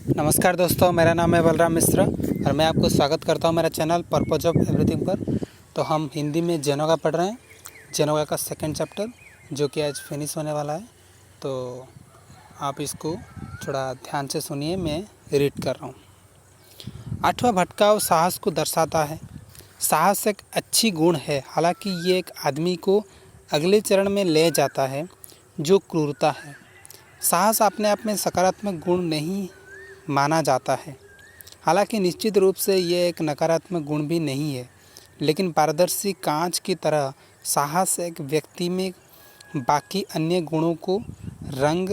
नमस्कार दोस्तों, मेरा नाम है बलराम मिश्रा और मैं आपको स्वागत करता हूं मेरा चैनल पर्पज ऑफ एवरीथिंग पर। तो हम हिंदी में जेनोगा पढ़ रहे हैं, जेनोगा का सेकंड चैप्टर जो कि आज फिनिश होने वाला है। तो आप इसको थोड़ा ध्यान से सुनिए, मैं रीड कर रहा हूँ। आठवां भटकाव साहस को दर्शाता है। साहस एक अच्छी गुण है, हालांकि ये एक आदमी को अगले चरण में ले जाता है जो क्रूरता है। साहस अपने आप में सकारात्मक गुण नहीं माना जाता है, हालांकि निश्चित रूप से ये एक नकारात्मक गुण भी नहीं है, लेकिन पारदर्शी कांच की तरह साहस एक व्यक्ति में बाकी अन्य गुणों का रंग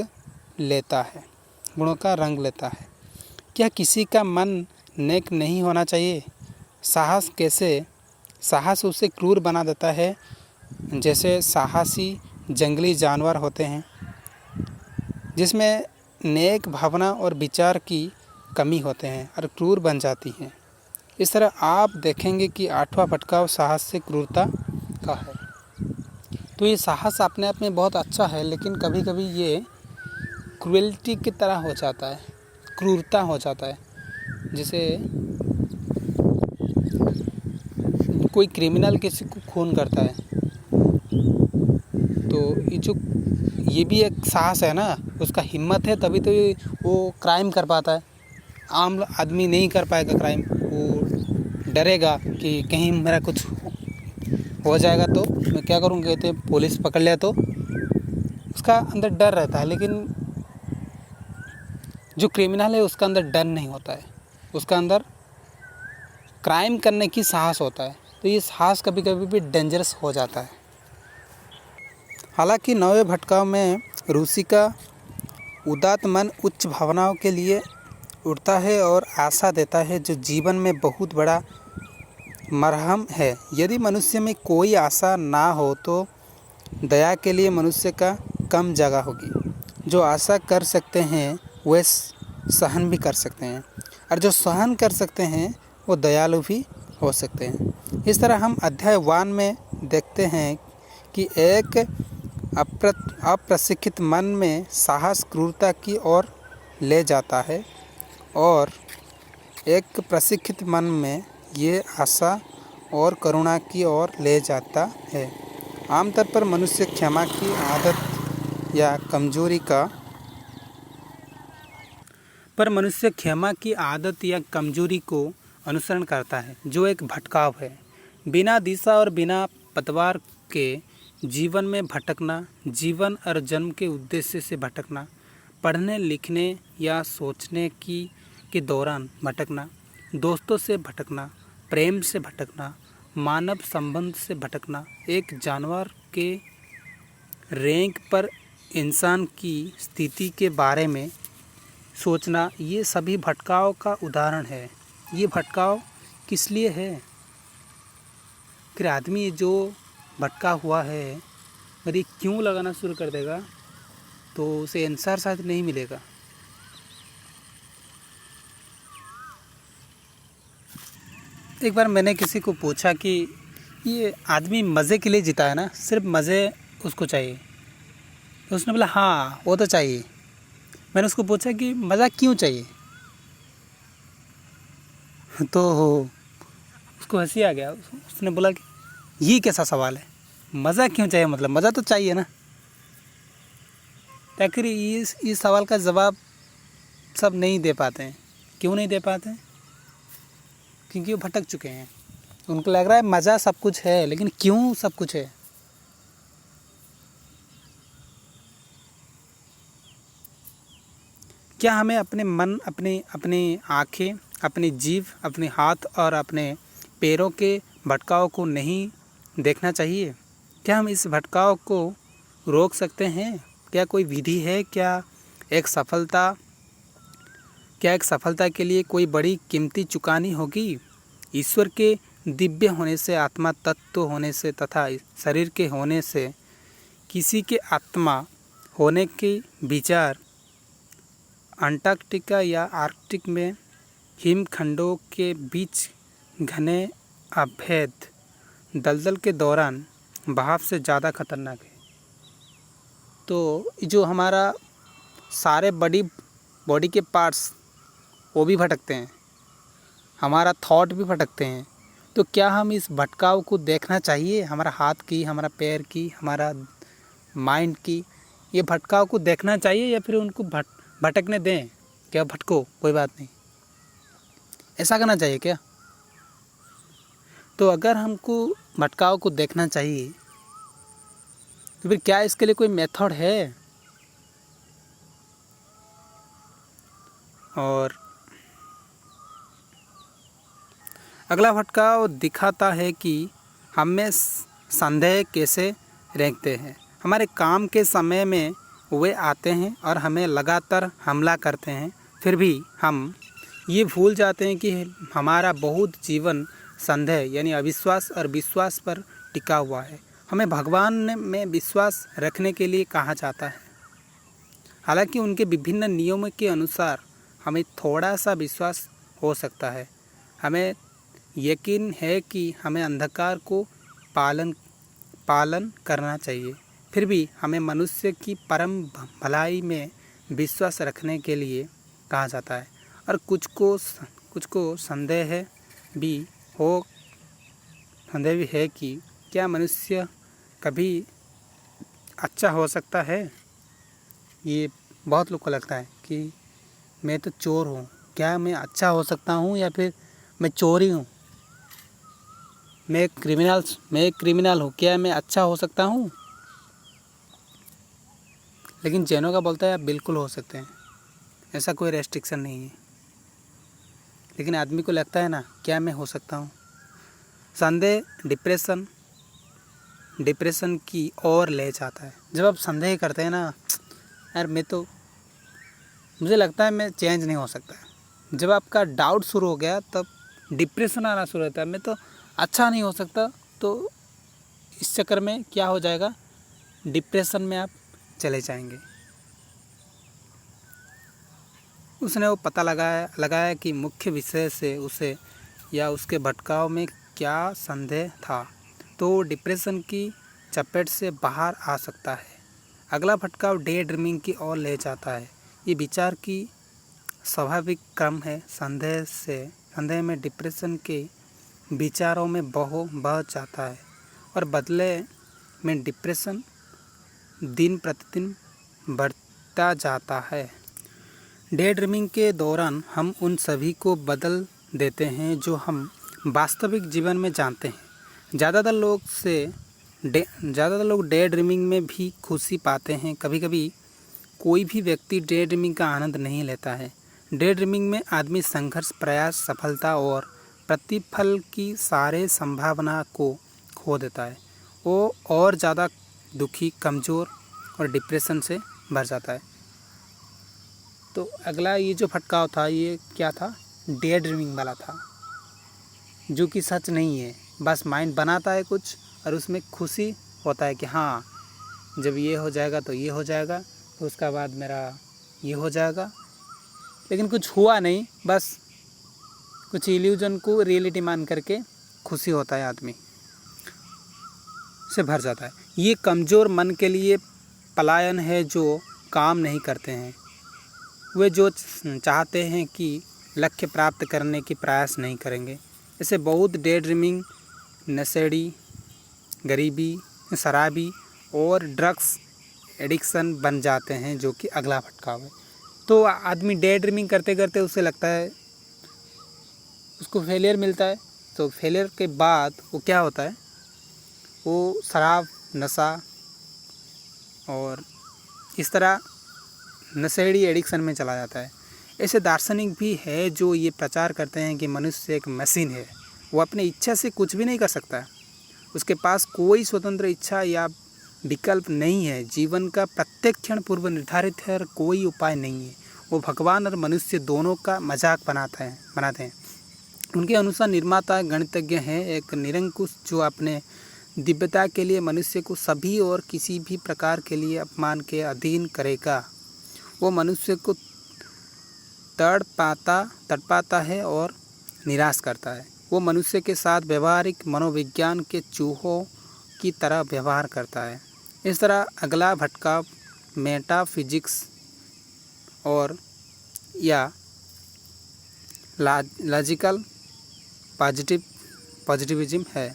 लेता है। क्या किसी का मन नेक नहीं होना चाहिए? साहस उसे क्रूर बना देता है, जैसे साहसी जंगली जानवर होते हैं जिसमें नेक भावना और विचार की कमी होते हैं और क्रूर बन जाती हैं। इस तरह आप देखेंगे कि आठवां भटकाव साहस से क्रूरता का है। तो ये साहस अपने आप में बहुत अच्छा है, लेकिन कभी कभी ये क्रूएल्टी की तरह हो जाता है, क्रूरता हो जाता है। जैसे कोई क्रिमिनल किसी को खून करता है तो ये भी एक साहस है ना, उसका हिम्मत है तभी तो वो क्राइम कर पाता है। आम आदमी नहीं कर पाएगा क्राइम, वो डरेगा कि कहीं मेरा कुछ हो जाएगा तो मैं क्या करूँगा, कहते पुलिस पकड़ लिया तो उसका अंदर डर रहता है। लेकिन जो क्रिमिनल है उसका अंदर डर नहीं होता है, उसका अंदर क्राइम करने की साहस होता है। तो ये साहस कभी कभी भी डेंजरस हो जाता है। हालांकि नौवें भटकाव में रूसी का उदात्त मन उच्च भावनाओं के लिए उठता है और आशा देता है, जो जीवन में बहुत बड़ा मरहम है। यदि मनुष्य में कोई आशा ना हो तो दया के लिए मनुष्य का कम जगह होगी। जो आशा कर सकते हैं वे सहन भी कर सकते हैं, और जो सहन कर सकते हैं वो दयालु भी हो सकते हैं। इस तरह हम अध्याय 1 में देखते हैं कि एक अप्रशिक्षित मन में साहस क्रूरता की ओर ले जाता है और एक प्रशिक्षित मन में ये आशा और करुणा की ओर ले जाता है। आमतौर पर मनुष्य क्षमा की आदत या कमजोरी को अनुसरण करता है, जो एक भटकाव है। बिना दिशा और बिना पतवार के जीवन में भटकना, जीवन और जन्म के उद्देश्य से भटकना, पढ़ने लिखने या सोचने के दौरान भटकना, दोस्तों से भटकना, प्रेम से भटकना, मानव संबंध से भटकना, एक जानवर के रैंक पर इंसान की स्थिति के बारे में सोचना, ये सभी भटकाव का उदाहरण है। ये भटकाव किस लिए है? फिर आदमी जो भटका हुआ है अगर ये क्यों लगाना शुरू कर देगा तो उसे आंसर शायद नहीं मिलेगा। एक बार मैंने किसी को पूछा कि ये आदमी मज़े के लिए जीता है ना, सिर्फ मज़े उसको चाहिए? तो उसने बोला हाँ वो तो चाहिए। मैंने उसको पूछा कि मज़ा क्यों चाहिए? तो उसको हंसी आ गया। उसने बोला कि ये कैसा सवाल है, मज़ा क्यों चाहिए, मतलब मज़ा तो चाहिए ना। तो आखिर इस सवाल का जवाब सब नहीं दे पाते हैं। क्यों नहीं दे पाते हैं? क्योंकि वो भटक चुके हैं। उनको लग रहा है मज़ा सब कुछ है, लेकिन क्यों सब कुछ है? क्या हमें अपने मन, अपनी आँखें, अपनी जीभ, अपने हाथ और अपने पैरों के भटकाव को नहीं देखना चाहिए? क्या हम इस भटकाव को रोक सकते हैं? क्या कोई विधि है? क्या एक सफलता के लिए कोई बड़ी कीमती चुकानी होगी? ईश्वर के दिव्य होने से, आत्मा तत्व होने से तथा शरीर के होने से किसी के आत्मा होने के विचार अंटार्कटिका या आर्कटिक में हिमखंडों के बीच घने अभेद दलदल के दौरान बहाव से ज़्यादा खतरनाक है। तो जो हमारा सारे बॉडी के पार्ट्स वो भी भटकते हैं, हमारा थॉट भी भटकते हैं। तो क्या हम इस भटकाव को देखना चाहिए, हमारा हाथ की, हमारा पैर की, हमारा माइंड की, ये भटकाव को देखना चाहिए या फिर उनको भटकने दें? क्या भटको, कोई बात नहीं, ऐसा करना चाहिए क्या? तो अगर हमको भटकाव को देखना चाहिए तो फिर क्या इसके लिए कोई मेथड है? और अगला भटकाव दिखाता है कि हम में संदेह कैसे रेंगते हैं। हमारे काम के समय में वे आते हैं और हमें लगातार हमला करते हैं, फिर भी हम ये भूल जाते हैं कि हमारा बहुत जीवन संदेह यानी अविश्वास और विश्वास पर टिका हुआ है। हमें भगवान में विश्वास रखने के लिए कहा जाता है, हालांकि उनके विभिन्न नियमों के अनुसार हमें थोड़ा सा विश्वास हो सकता है। हमें यकीन है कि हमें अंधकार को पालन करना चाहिए, फिर भी हमें मनुष्य की परम भलाई में विश्वास रखने के लिए कहा जाता है। और कुछ को संदेह भी है कि क्या मनुष्य कभी अच्छा हो सकता है। ये बहुत लोग को लगता है कि मैं तो चोर हूँ, क्या मैं अच्छा हो सकता हूँ या फिर मैं चोर ही हूँ, मैं क्रिमिनल हूँ, क्या मैं अच्छा हो सकता हूँ? लेकिन जैनों का बोलता है आप बिल्कुल हो सकते हैं, ऐसा कोई रेस्ट्रिक्शन नहीं है। लेकिन आदमी को लगता है ना, क्या मैं हो सकता हूँ? संदेह डिप्रेशन की ओर ले जाता है। जब आप संदेह करते हैं ना, यार मुझे लगता है मैं चेंज नहीं हो सकता, जब आपका डाउट शुरू हो गया तब डिप्रेशन आना शुरू होता है, मैं तो अच्छा नहीं हो सकता। तो इस चक्कर में क्या हो जाएगा, डिप्रेशन में आप चले जाएंगे। उसने वो पता लगाया कि मुख्य विषय से उसे या उसके भटकाव में क्या संदेह था, तो डिप्रेशन की चपेट से बाहर आ सकता है। अगला भटकाव डे ड्रीमिंग की ओर ले जाता है। ये विचार की स्वाभाविक क्रम है। संदेह में डिप्रेशन के विचारों में बह जाता है और बदले में डिप्रेशन दिन प्रतिदिन बढ़ता जाता है। डे ड्रीमिंग के दौरान हम उन सभी को बदल देते हैं जो हम वास्तविक जीवन में जानते हैं। ज़्यादातर लोग डे ड्रीमिंग में भी खुशी पाते हैं। कभी कभी कोई भी व्यक्ति डे ड्रीमिंग का आनंद नहीं लेता है। डे ड्रीमिंग में आदमी संघर्ष, प्रयास, सफलता और प्रतिफल की सारे संभावना को खो देता है। वो और ज़्यादा दुखी, कमज़ोर और डिप्रेशन से भर जाता है। तो अगला ये जो भटकाव था, ये क्या था, डे ड्रीमिंग वाला था, जो कि सच नहीं है। बस माइंड बनाता है कुछ और उसमें खुशी होता है कि हाँ, जब ये हो जाएगा तो ये हो जाएगा, तो उसका बाद मेरा ये हो जाएगा। लेकिन कुछ हुआ नहीं, बस कुछ इल्यूजन को रियलिटी मान करके खुशी होता है, आदमी से भर जाता है। ये कमज़ोर मन के लिए पलायन है जो काम नहीं करते हैं। वे जो चाहते हैं कि लक्ष्य प्राप्त करने की प्रयास नहीं करेंगे। ऐसे बहुत डे ड्रीमिंग नशेड़ी, गरीबी, शराबी और ड्रग्स एडिक्शन बन जाते हैं, जो कि अगला भटकाव है। तो आदमी डे ड्रीमिंग करते करते उसे लगता है, उसको फेलियर मिलता है, तो फेलियर के बाद वो क्या होता है, वो शराब, नशा और इस तरह नशेड़ी एडिक्शन में चला जाता है। ऐसे दार्शनिक भी है जो ये प्रचार करते हैं कि मनुष्य एक मशीन है, वो अपनी इच्छा से कुछ भी नहीं कर सकता, उसके पास कोई स्वतंत्र इच्छा या विकल्प नहीं है, जीवन का प्रत्येक क्षण पूर्व निर्धारित है और कोई उपाय नहीं है। वो भगवान और मनुष्य दोनों का मजाक बनाते हैं। उनके अनुसार निर्माता गणितज्ञ हैं, एक निरंकुश जो अपने दिव्यता के लिए मनुष्य को सभी और किसी भी प्रकार के लिए अपमान के अधीन करेगा। वो मनुष्य को तड़पाता है और निराश करता है। वो मनुष्य के साथ व्यवहारिक मनोविज्ञान के चूहों की तरह व्यवहार करता है। इस तरह अगला भटकाव मेटाफिजिक्स और या लॉजिकल पॉजिटिविज्म है।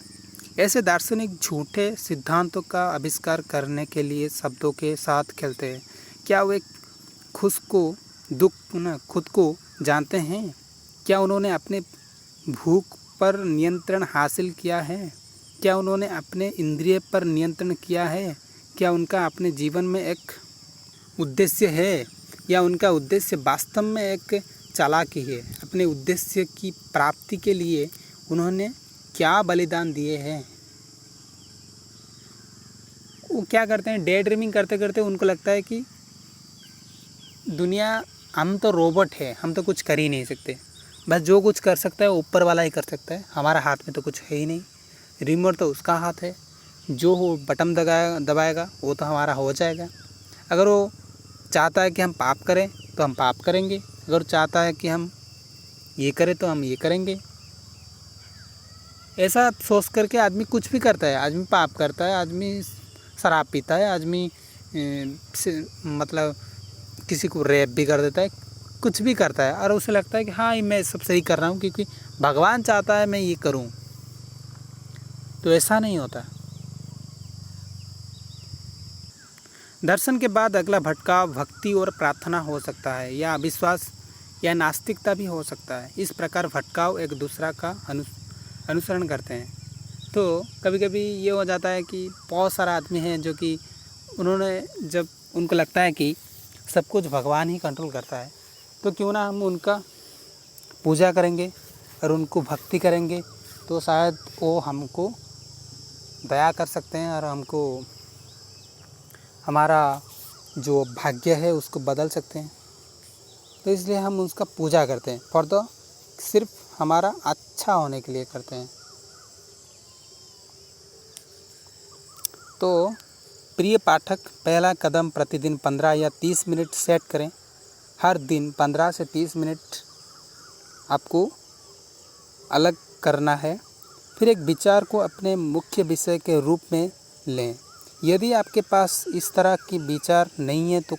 ऐसे दार्शनिक झूठे सिद्धांतों का आविष्कार करने के लिए शब्दों के साथ खेलते हैं। क्या वे खुद को जानते हैं? क्या उन्होंने अपने भूख पर नियंत्रण हासिल किया है? क्या उन्होंने अपने इंद्रिय पर नियंत्रण किया है? क्या उनका अपने जीवन में एक उद्देश्य है, या उनका उद्देश्य वास्तव में एक चालाकी है? अपने उद्देश्य की प्राप्ति के लिए उन्होंने क्या बलिदान दिए हैं? वो क्या करते हैं, डे ड्रीमिंग करते करते उनको लगता है कि दुनिया, हम तो रोबोट है, हम तो कुछ कर ही नहीं सकते, बस जो कुछ कर सकता है ऊपर वाला ही कर सकता है, हमारा हाथ में तो कुछ है ही नहीं, रिमोट तो उसका हाथ है, जो हो बटन दबाएगा वो तो हमारा हो जाएगा। अगर वो चाहता है कि हम पाप करें तो हम पाप करेंगे, अगर चाहता है कि हम ये करें तो हम ये करेंगे। ऐसा सोच करके आदमी कुछ भी करता है। आदमी पाप करता है, आदमी शराब पीता है, आदमी मतलब किसी को रेप भी कर देता है, कुछ भी करता है, और उसे लगता है कि हाँ मैं सब सही कर रहा हूँ क्योंकि भगवान चाहता है मैं ये करूँ। तो ऐसा नहीं होता। दर्शन के बाद अगला भटकाव भक्ति और प्रार्थना हो सकता है, या अविश्वास या नास्तिकता भी हो सकता है। इस प्रकार भटकाव एक दूसरा का अनुसरण करते हैं। तो कभी कभी ये हो जाता है कि बहुत सारा आदमी है जो कि उन्होंने, जब उनको लगता है कि सब कुछ भगवान ही कंट्रोल करता है, तो क्यों ना हम उनका पूजा करेंगे और उनको भक्ति करेंगे, तो शायद वो हमको दया कर सकते हैं और हमको हमारा जो भाग्य है उसको बदल सकते हैं। तो इसलिए हम उसका पूजा करते हैं, सिर्फ हमारा अच्छा होने के लिए करते हैं। तो प्रिय पाठक, पहला कदम प्रतिदिन 15 या 30 मिनट सेट करें। हर दिन 15 से 30 मिनट आपको अलग करना है। फिर एक विचार को अपने मुख्य विषय के रूप में लें। यदि आपके पास इस तरह की विचार नहीं है तो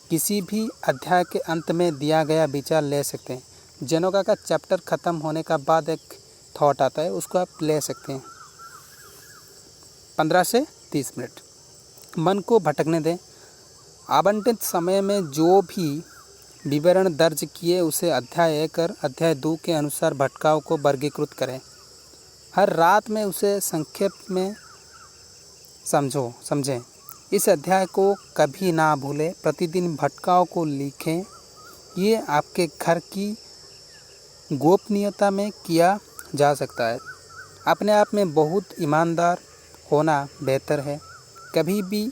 किसी भी अध्याय के अंत में दिया गया विचार ले सकते हैं। जनोगा का चैप्टर ख़त्म होने का बाद एक थॉट आता है, उसको आप ले सकते हैं। 15 से 30 मिनट मन को भटकने दें। आवंटित समय में जो भी विवरण दर्ज किए उसे अध्याय 1 और अध्याय 2 के अनुसार भटकाव को वर्गीकृत करें। हर रात में उसे संक्षेप में समझें। इस अध्याय को कभी ना भूलें। प्रतिदिन भटकाव को लिखें। ये आपके घर की गोपनीयता में किया जा सकता है। अपने आप में बहुत ईमानदार होना बेहतर है। कभी भी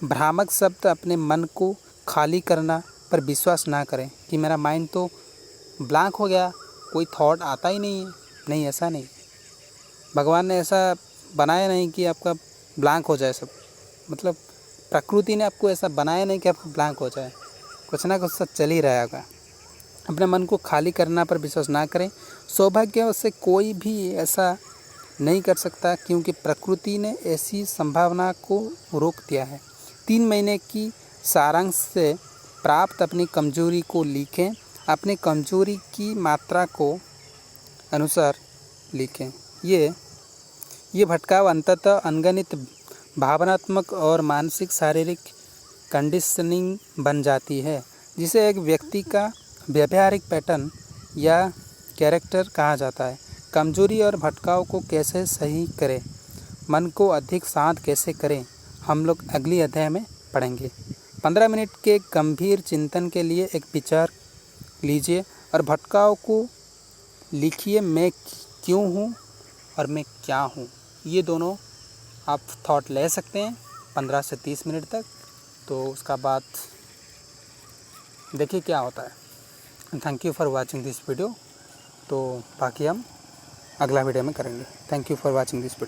भ्रामक शब्द अपने मन को खाली करना पर विश्वास ना करें कि मेरा माइंड तो ब्लैंक हो गया, कोई थॉट आता ही नहीं है। नहीं, ऐसा नहीं। भगवान ने ऐसा बनाया नहीं कि आपका ब्लैंक हो जाए सब। मतलब प्रकृति ने आपको ऐसा बनाया नहीं कि आपका ब्लैंक हो जाए, कुछ ना कुछ सब चल ही रहा होगा। अपने मन को खाली करना पर विश्वास ना करें। सौभाग्य से कोई भी ऐसा नहीं कर सकता क्योंकि प्रकृति ने ऐसी संभावना को रोक दिया है। 3 महीने की सारांश से प्राप्त अपनी कमजोरी को लिखें। अपनी कमजोरी की मात्रा को अनुसार लिखें। ये भटकाव अंततः अनगणित भावनात्मक और मानसिक शारीरिक कंडीशनिंग बन जाती है, जिसे एक व्यक्ति का व्यवहारिक पैटर्न या कैरेक्टर कहा जाता है। कमजोरी और भटकाव को कैसे सही करें, मन को अधिक शांत कैसे करें, हम लोग अगली अध्याय में पढ़ेंगे। 15 मिनट के गंभीर चिंतन के लिए एक विचार लीजिए और भटकाव को लिखिए। मैं क्यों हूँ और मैं क्या हूँ। ये दोनों आप थॉट ले सकते हैं 15 से 30 मिनट तक। तो उसका बाद देखिए क्या होता है। Thank you for watching this video. तो बाकी हम अगला वीडियो में करेंगे। Thank you for watching this video.